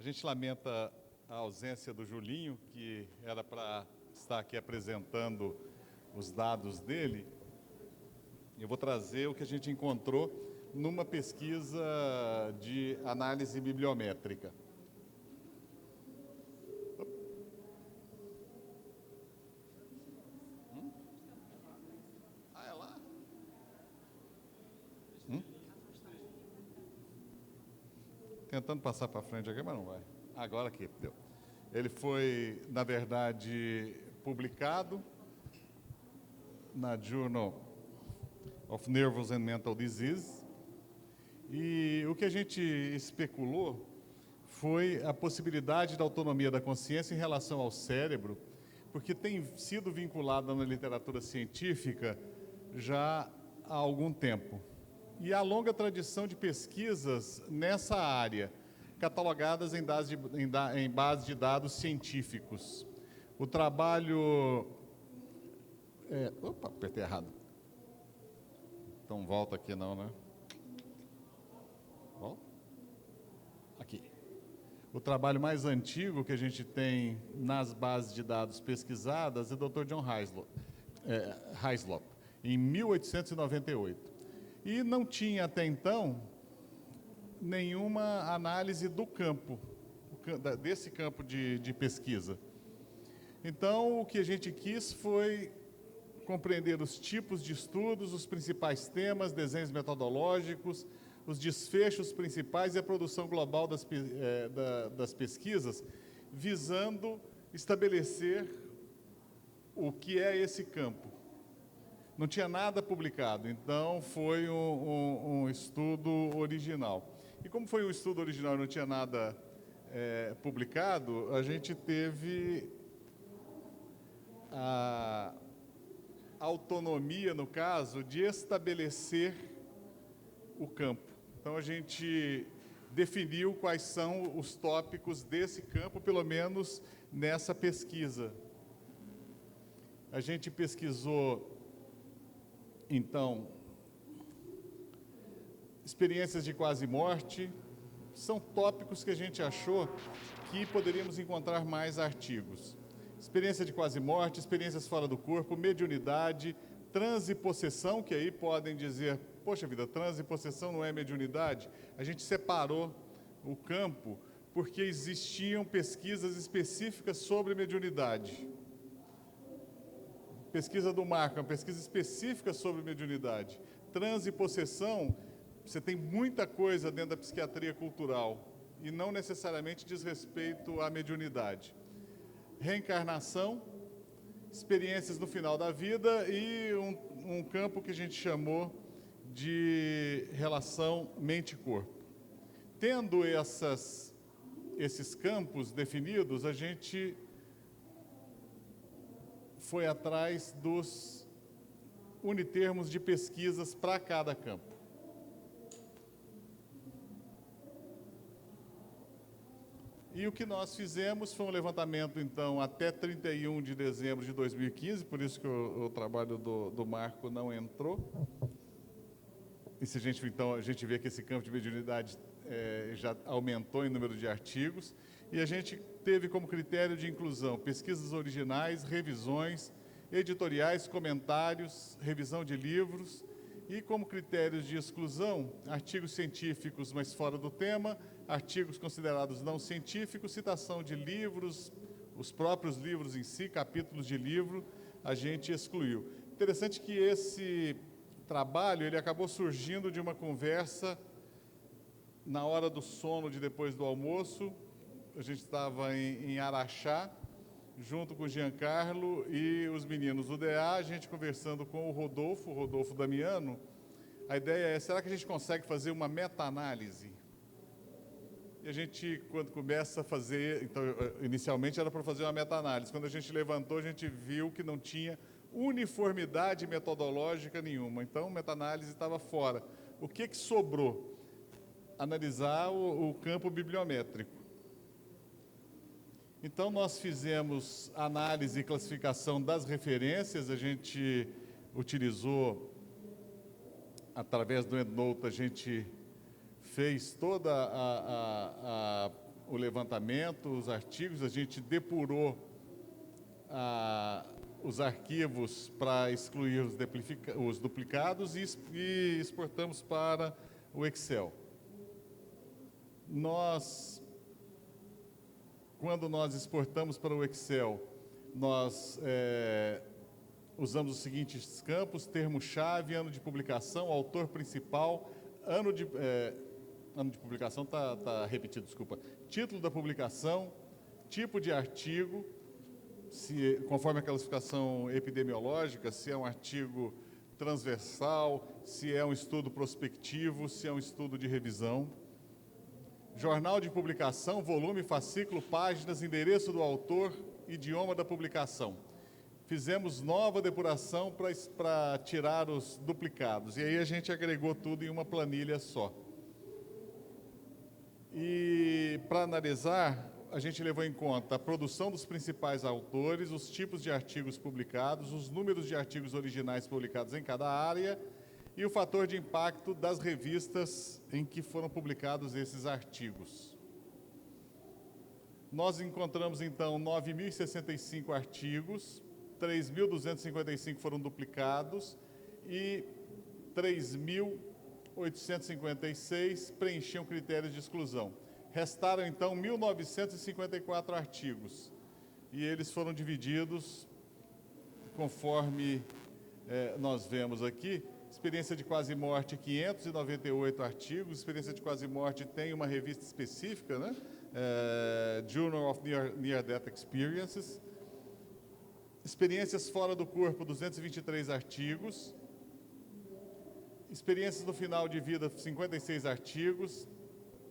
gente lamenta a ausência do Julinho, que era para estar aqui apresentando os dados dele. Eu vou trazer o que a gente encontrou numa pesquisa de análise bibliométrica. Ah, é lá? Tentando passar para frente aqui, mas não vai. Agora aqui, deu. Ele foi, na verdade, publicado na Journal of Nervous and Mental Disease. E o que a gente especulou foi a possibilidade da autonomia da consciência em relação ao cérebro, porque tem sido vinculada na literatura científica já há algum tempo. E há longa tradição de pesquisas nessa área, catalogadas em base de dados científicos. O trabalho... Opa, apertei errado. Então volta aqui não, né? Volta. Aqui. O trabalho mais antigo que a gente tem nas bases de dados pesquisadas é do Dr. John Hyslop, em 1898. E não tinha até então nenhuma análise do campo, desse campo de pesquisa. Então, o que a gente quis foi compreender os tipos de estudos, os principais temas, desenhos metodológicos, os desfechos principais e a produção global das pesquisas, visando estabelecer o que é esse campo. Não tinha nada publicado, então foi um estudo original. E como foi um estudo original e não tinha nada publicado, a gente teve a autonomia, no caso, de estabelecer o campo. Então, a gente definiu quais são os tópicos desse campo, pelo menos nessa pesquisa. A gente pesquisou, então, experiências de quase morte. São tópicos que a gente achou que poderíamos encontrar mais artigos. Experiência de quase morte, experiências fora do corpo, mediunidade, transe e possessão, que aí podem dizer, poxa vida, transe e possessão não é mediunidade. A gente separou o campo porque existiam pesquisas específicas sobre mediunidade. Pesquisa do Marco, uma pesquisa específica sobre mediunidade. Transe e possessão, você tem muita coisa dentro da psiquiatria cultural e não necessariamente diz respeito à mediunidade. Reencarnação, experiências no final da vida e um campo que a gente chamou de relação mente-corpo. Tendo esses campos definidos, a gente foi atrás dos unitermos de pesquisas para cada campo. E o que nós fizemos foi um levantamento, então, até 31 de dezembro de 2015, por isso que o trabalho do Marco não entrou. E se a gente vê que esse campo de mediunidade já aumentou em número de artigos, e a gente teve como critério de inclusão pesquisas originais, revisões, editoriais, comentários, revisão de livros, e como critérios de exclusão, artigos científicos, mas fora do tema, artigos considerados não científicos, citação de livros, os próprios livros em si, capítulos de livro, a gente excluiu. Interessante que esse trabalho ele acabou surgindo de uma conversa na hora do sono de depois do almoço. A gente estava em Araxá, junto com o Giancarlo e os meninos do DA, a gente conversando com o Rodolfo Damiano. A ideia é, será que a gente consegue fazer uma meta-análise? E a gente, quando começa a fazer, então, inicialmente era para fazer uma meta-análise. Quando a gente levantou, a gente viu que não tinha uniformidade metodológica nenhuma. Então, meta-análise estava fora. O que sobrou? Analisar o campo bibliométrico. Então, nós fizemos análise e classificação das referências, a gente utilizou, através do EndNote, a gente fez todo o levantamento, os artigos, a gente depurou os arquivos para excluir os duplicados e exportamos para o Excel. Quando nós exportamos para o Excel, nós usamos os seguintes campos: termo-chave, ano de publicação, autor principal, ano de publicação está repetido, desculpa, título da publicação, tipo de artigo, conforme a classificação epidemiológica, se é um artigo transversal, se é um estudo prospectivo, se é um estudo de revisão, jornal de publicação, volume, fascículo, páginas, endereço do autor, idioma da publicação. Fizemos nova depuração para tirar os duplicados, e aí a gente agregou tudo em uma planilha só. E para analisar, a gente levou em conta a produção dos principais autores, os tipos de artigos publicados, os números de artigos originais publicados em cada área e o fator de impacto das revistas em que foram publicados esses artigos. Nós encontramos, então, 9.065 artigos, 3.255 foram duplicados e 3.856 preenchiam critérios de exclusão. Restaram, então, 1.954 artigos, e eles foram divididos conforme nós vemos aqui. Experiência de quase morte, 598 artigos. Experiência de quase morte tem uma revista específica, né? Journal of Near Death Experiences. Experiências fora do corpo, 223 artigos. Experiências no final de vida, 56 artigos.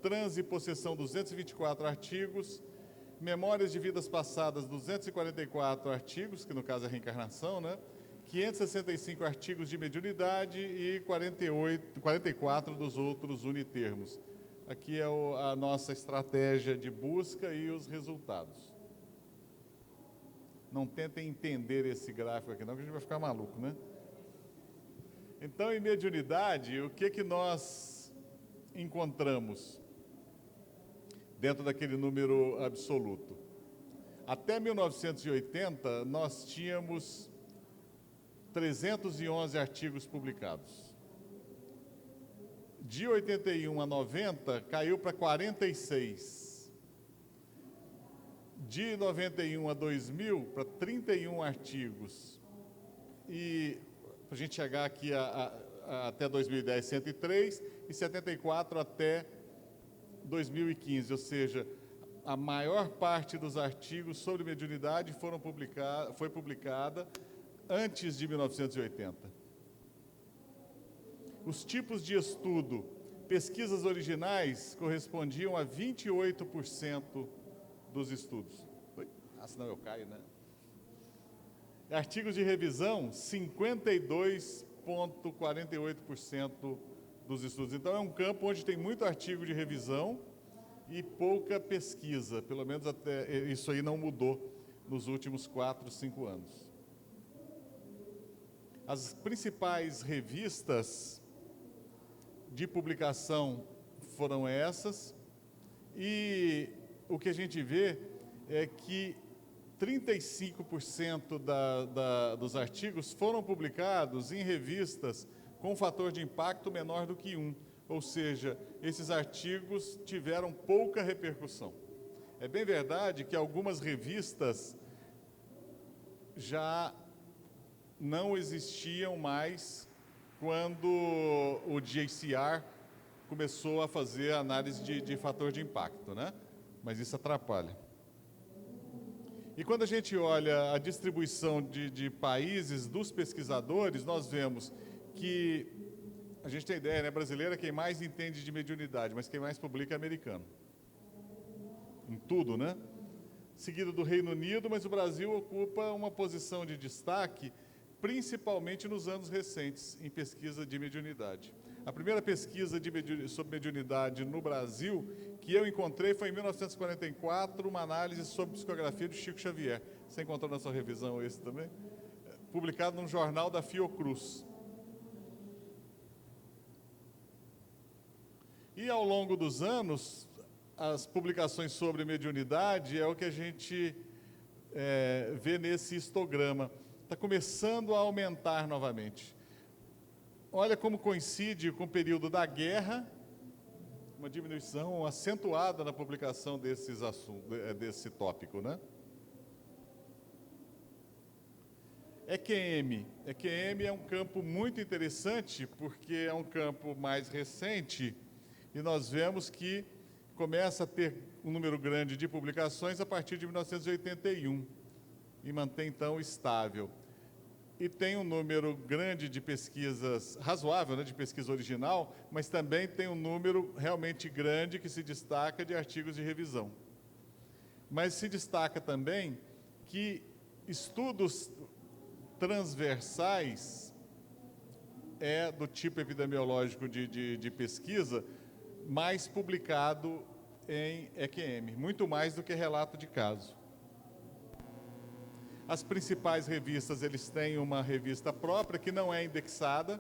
Transe e possessão, 224 artigos. Memórias de vidas passadas, 244 artigos, que no caso é reencarnação, né? 565 artigos de mediunidade e 44 dos outros unitermos. Aqui é a nossa estratégia de busca e os resultados. Não tentem entender esse gráfico aqui não, que a gente vai ficar maluco, né? Então, em mediunidade, o que nós encontramos dentro daquele número absoluto? Até 1980, nós tínhamos 311 artigos publicados. De 81 a 90, caiu para 46. De 91 a 2000, para 31 artigos. E para a gente chegar aqui até 2010, 103, e 74 até 2015, ou seja, a maior parte dos artigos sobre mediunidade foi publicada antes de 1980. Os tipos de estudo, pesquisas originais, correspondiam a 28% dos estudos. Senão eu caio, né? Artigos de revisão, 52,48% dos estudos. Então, é um campo onde tem muito artigo de revisão e pouca pesquisa. Pelo menos até isso aí não mudou nos últimos 4, 5 anos. As principais revistas de publicação foram essas, e o que a gente vê é que 35% dos artigos foram publicados em revistas com fator de impacto menor do que 1, ou seja, esses artigos tiveram pouca repercussão. É bem verdade que algumas revistas já não existiam mais quando o JCR começou a fazer a análise de fator de impacto, né? Mas isso atrapalha. E quando a gente olha a distribuição de países dos pesquisadores, nós vemos que, a gente tem ideia, né? Brasileiro é quem mais entende de mediunidade, mas quem mais publica é americano. Em tudo, né? Seguido do Reino Unido, mas o Brasil ocupa uma posição de destaque, principalmente nos anos recentes, em pesquisa de mediunidade. A primeira pesquisa sobre mediunidade no Brasil que eu encontrei foi em 1944, uma análise sobre psicografia de Chico Xavier. Você encontrou na sua revisão esse também? Publicado num jornal da Fiocruz. E ao longo dos anos, as publicações sobre mediunidade é o que a gente vê nesse histograma. Está começando a aumentar novamente. Olha como coincide com o período da guerra, uma diminuição acentuada na publicação desses assuntos, desse tópico, né? EQM. EQM é um campo muito interessante, porque é um campo mais recente, e nós vemos que começa a ter um número grande de publicações a partir de 1981, e mantém, então, estável. E tem um número grande de pesquisas, razoável, né, de pesquisa original, mas também tem um número realmente grande que se destaca de artigos de revisão. Mas se destaca também que estudos transversais do tipo epidemiológico de pesquisa, mais publicado em EQM, muito mais do que relato de caso. As principais revistas, eles têm uma revista própria que não é indexada,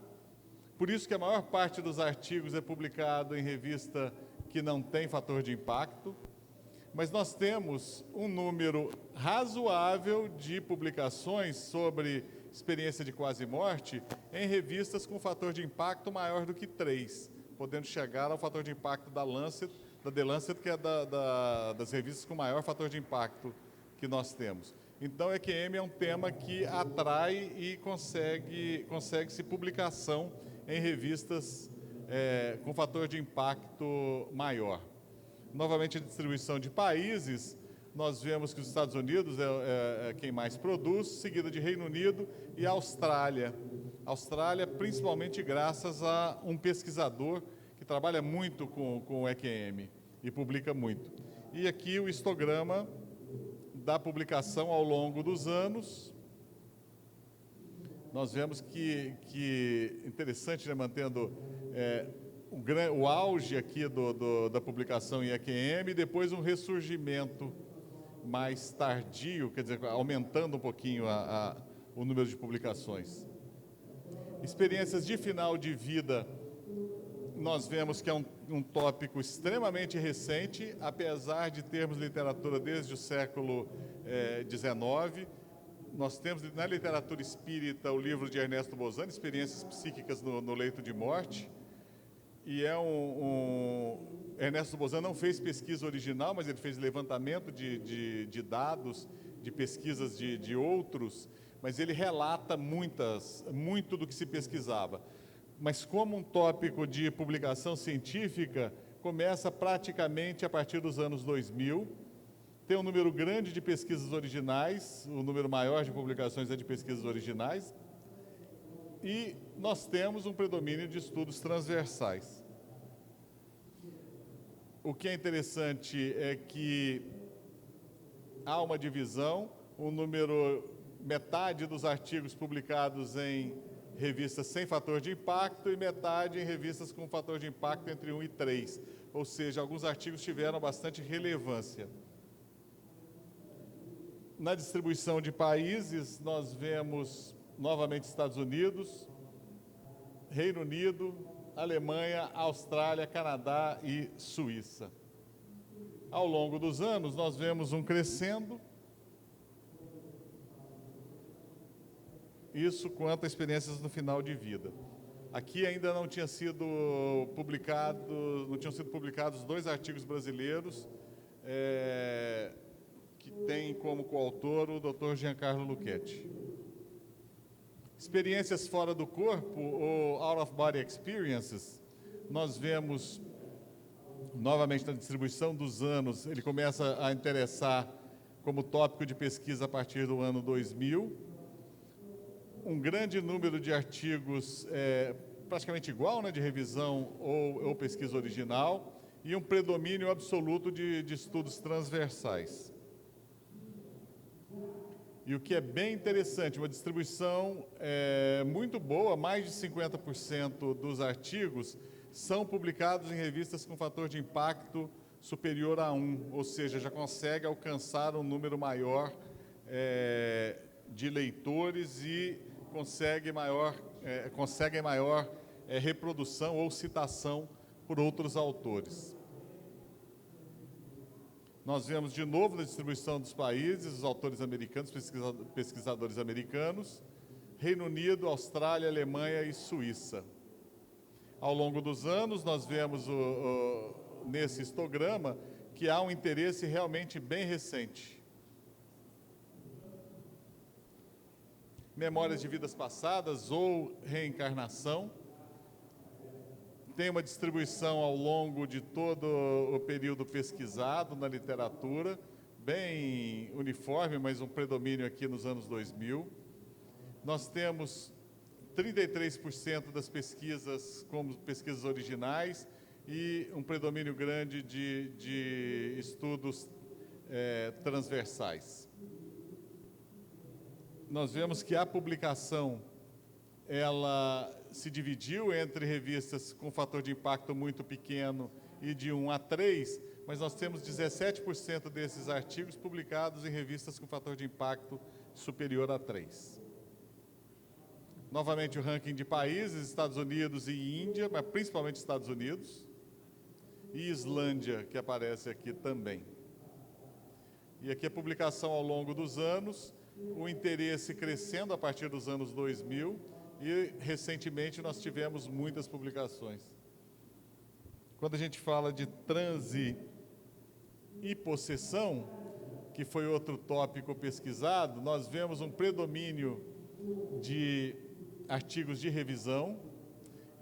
por isso que a maior parte dos artigos é publicado em revista que não tem fator de impacto, mas nós temos um número razoável de publicações sobre experiência de quase morte em revistas com fator de impacto maior do que 3, podendo chegar ao fator de impacto da The Lancet, que é das revistas com maior fator de impacto que nós temos. Então, EQM é um tema que atrai e consegue-se publicação em revistas com fator de impacto maior. Novamente, a distribuição de países, nós vemos que os Estados Unidos é quem mais produz, seguida de Reino Unido e Austrália. Austrália, principalmente graças a um pesquisador que trabalha muito com o EQM e publica muito. E aqui o histograma da publicação ao longo dos anos. Nós vemos que interessante, né, mantendo o auge aqui da publicação em EQM, e depois um ressurgimento mais tardio, quer dizer, aumentando um pouquinho o número de publicações. Experiências de final de vida, nós vemos que é um tópico extremamente recente, apesar de termos literatura desde o século XIX. Nós temos na literatura espírita o livro de Ernesto Bozano, Experiências Psíquicas no Leito de Morte, e Ernesto Bozano não fez pesquisa original, mas ele fez levantamento de dados, de pesquisas de outros, mas ele relata muito do que se pesquisava. Mas como um tópico de publicação científica, começa praticamente a partir dos anos 2000, tem um número grande de pesquisas originais, o número maior de publicações é de pesquisas originais, e nós temos um predomínio de estudos transversais. O que é interessante é que há uma divisão, metade dos artigos publicados em revistas sem fator de impacto e metade em revistas com fator de impacto entre 1 e 3, ou seja, alguns artigos tiveram bastante relevância. Na distribuição de países, nós vemos novamente Estados Unidos, Reino Unido, Alemanha, Austrália, Canadá e Suíça. Ao longo dos anos, nós vemos um crescendo. Isso quanto a experiências no final de vida. Aqui ainda não tinham sido publicados 2 artigos brasileiros, que tem como coautor o Dr. Giancarlo Lucchetti. Experiências fora do corpo, ou Out of Body Experiences, nós vemos, novamente na distribuição dos anos, ele começa a interessar como tópico de pesquisa a partir do ano 2000, um grande número de artigos praticamente igual, né, de revisão ou pesquisa original, e um predomínio absoluto de estudos transversais. E o que é bem interessante, uma distribuição muito boa, mais de 50% dos artigos são publicados em revistas com fator de impacto superior a 1, ou seja, já consegue alcançar um número maior de leitores e conseguem maior reprodução ou citação por outros autores. Nós vemos de novo na distribuição dos países, os autores americanos, pesquisadores americanos, Reino Unido, Austrália, Alemanha e Suíça. Ao longo dos anos, nós vemos nesse histograma que há um interesse realmente bem recente. Memórias de vidas passadas ou reencarnação. Tem uma distribuição ao longo de todo o período pesquisado na literatura, bem uniforme, mas um predomínio aqui nos anos 2000. Nós temos 33% das pesquisas como pesquisas originais e um predomínio grande de estudos transversais. Nós vemos que a publicação, ela se dividiu entre revistas com fator de impacto muito pequeno e de 1 a 3, mas nós temos 17% desses artigos publicados em revistas com fator de impacto superior a 3. Novamente o ranking de países, Estados Unidos e Índia, mas principalmente Estados Unidos, e Islândia, que aparece aqui também. E aqui a publicação ao longo dos anos, o interesse crescendo a partir dos anos 2000, e recentemente nós tivemos muitas publicações. Quando a gente fala de transe e possessão, que foi outro tópico pesquisado, nós vemos um predomínio de artigos de revisão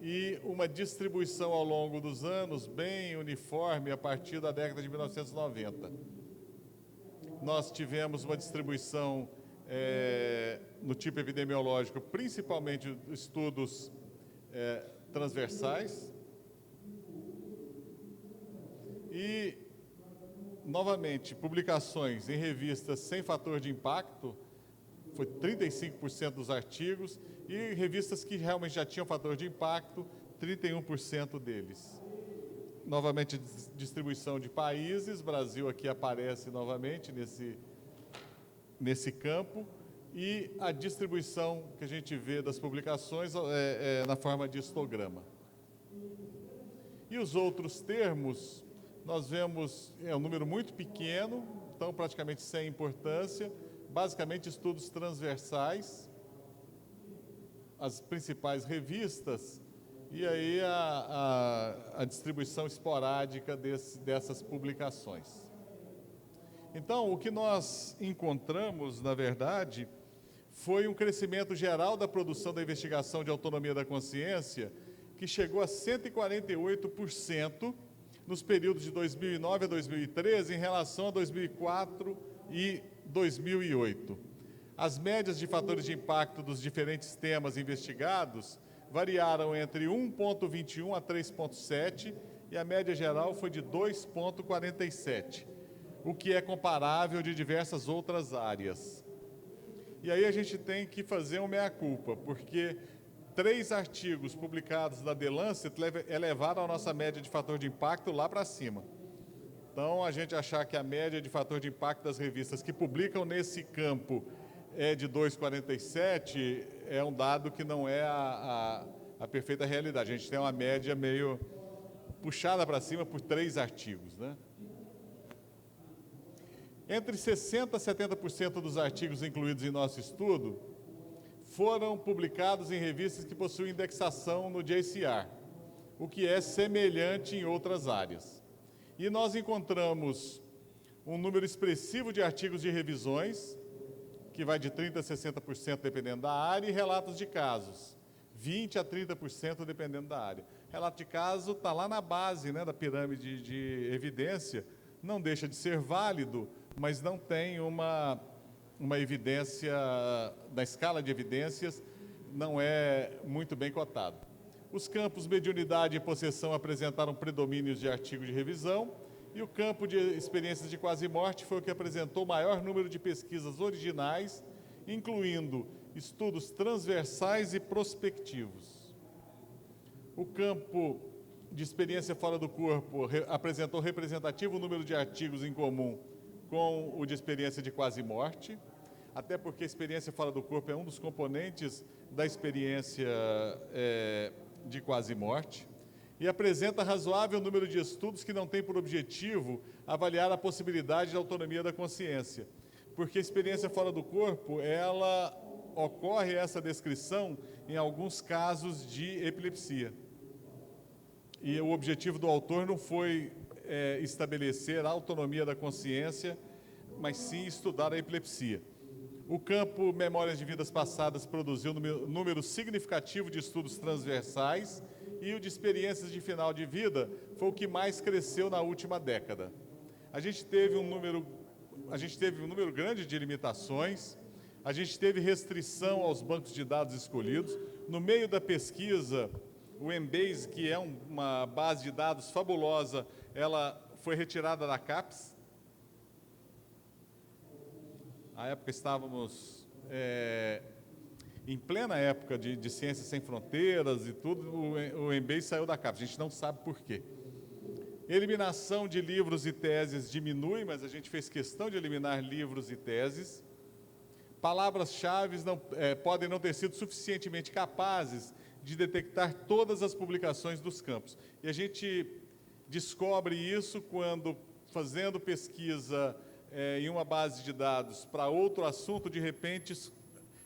e uma distribuição ao longo dos anos bem uniforme a partir da década de 1990. Nós tivemos uma distribuição no tipo epidemiológico, principalmente estudos transversais. E, novamente, publicações em revistas sem fator de impacto, foi 35% dos artigos, e revistas que realmente já tinham fator de impacto, 31% deles. Novamente, distribuição de países, Brasil aqui aparece novamente nesse campo, e a distribuição que a gente vê das publicações na forma de histograma. E os outros termos, nós vemos um número muito pequeno, então praticamente sem importância, basicamente estudos transversais, as principais revistas, e aí a distribuição esporádica dessas publicações. Então, o que nós encontramos, na verdade, foi um crescimento geral da produção da investigação de autonomia da consciência, que chegou a 148% nos períodos de 2009 a 2013, em relação a 2004 e 2008. As médias de fatores de impacto dos diferentes temas investigados variaram entre 1,21 a 3,7 e a média geral foi de 2,47, o que é comparável de diversas outras áreas. E aí a gente tem que fazer um meia-culpa, porque 3 artigos publicados na The Lancet elevaram a nossa média de fator de impacto lá para cima. Então, a gente achar que a média de fator de impacto das revistas que publicam nesse campo é de 2,47, é um dado que não é a perfeita realidade. A gente tem uma média meio puxada para cima por 3 artigos, né? Entre 60% a 70% dos artigos incluídos em nosso estudo foram publicados em revistas que possuem indexação no JCR, o que é semelhante em outras áreas. E nós encontramos um número expressivo de artigos de revisões, que vai de 30% a 60% dependendo da área, e relatos de casos, 20% a 30% dependendo da área. Relato de caso está lá na base, né, da pirâmide de evidência, não deixa de ser válido, mas não tem uma evidência, na escala de evidências, não é muito bem cotado. Os campos mediunidade e possessão apresentaram predomínios de artigos de revisão, e o campo de experiências de quase-morte foi o que apresentou o maior número de pesquisas originais, incluindo estudos transversais e prospectivos. O campo de experiência fora do corpo apresentou representativo número de artigos em comum com o de experiência de quase-morte, até porque a experiência fora do corpo é um dos componentes da experiência de quase-morte. e apresenta razoável número de estudos que não têm por objetivo avaliar a possibilidade da autonomia da consciência, porque a experiência fora do corpo, ela ocorre essa descrição em alguns casos de epilepsia. E o objetivo do autor não foi estabelecer a autonomia da consciência, mas sim estudar a epilepsia. O campo Memórias de Vidas Passadas produziu número significativo de estudos transversais e o de experiências de final de vida foi o que mais cresceu na última década. A gente teve um número grande de limitações, a gente teve restrição aos bancos de dados escolhidos. No meio da pesquisa, o Embase, que é uma base de dados fabulosa, ela foi retirada da CAPES. À época estávamos em plena época de Ciências Sem Fronteiras e tudo, o Embase saiu da CAPES, a gente não sabe por quê. Eliminação de livros e teses diminui, mas a gente fez questão de eliminar livros e teses. Palavras-chave podem não ter sido suficientemente capazes de detectar todas as publicações dos campos. E a gente descobre isso quando, fazendo pesquisa em uma base de dados para outro assunto, de repente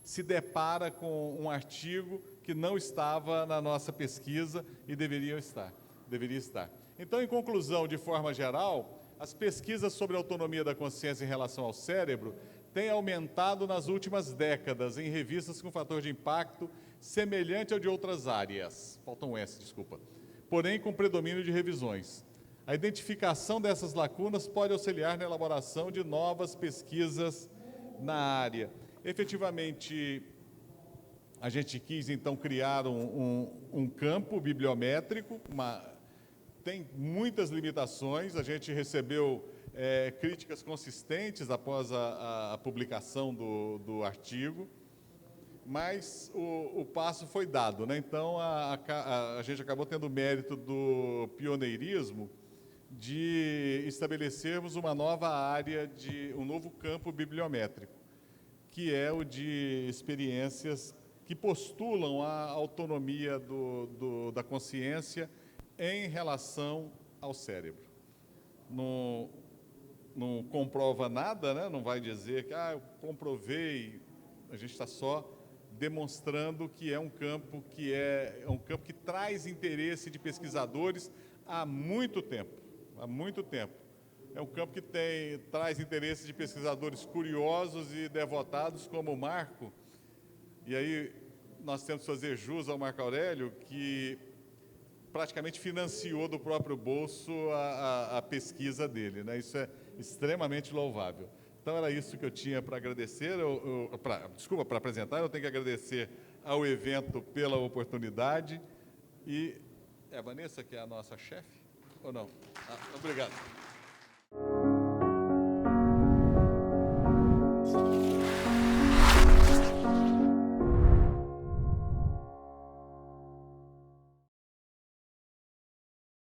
se depara com um artigo que não estava na nossa pesquisa e deveria estar. Então, em conclusão, de forma geral, as pesquisas sobre a autonomia da consciência em relação ao cérebro têm aumentado nas últimas décadas em revistas com fator de impacto semelhante ao de outras áreas, porém com predomínio de revisões. A identificação dessas lacunas pode auxiliar na elaboração de novas pesquisas na área. Efetivamente, a gente quis, então, criar um campo bibliométrico, tem muitas limitações, a gente recebeu críticas consistentes após a publicação do artigo, mas o passo foi dado, né? Então, a gente acabou tendo o mérito do pioneirismo de estabelecermos uma nova área, um novo campo bibliométrico, que é o de experiências que postulam a autonomia da consciência em relação ao cérebro. Não comprova nada, né? Não vai dizer que eu comprovei, a gente está só demonstrando que é um campo que traz interesse de pesquisadores há muito tempo. É um campo que traz interesse de pesquisadores curiosos e devotados como o Marco, e aí nós temos que fazer jus ao Marco Aurélio, que praticamente financiou do próprio bolso a pesquisa dele, né? Isso é extremamente louvável. Então, era isso que eu tinha para agradecer, para apresentar. Eu tenho que agradecer ao evento pela oportunidade. E é a Vanessa que é a nossa chefe? Ou não? Obrigado.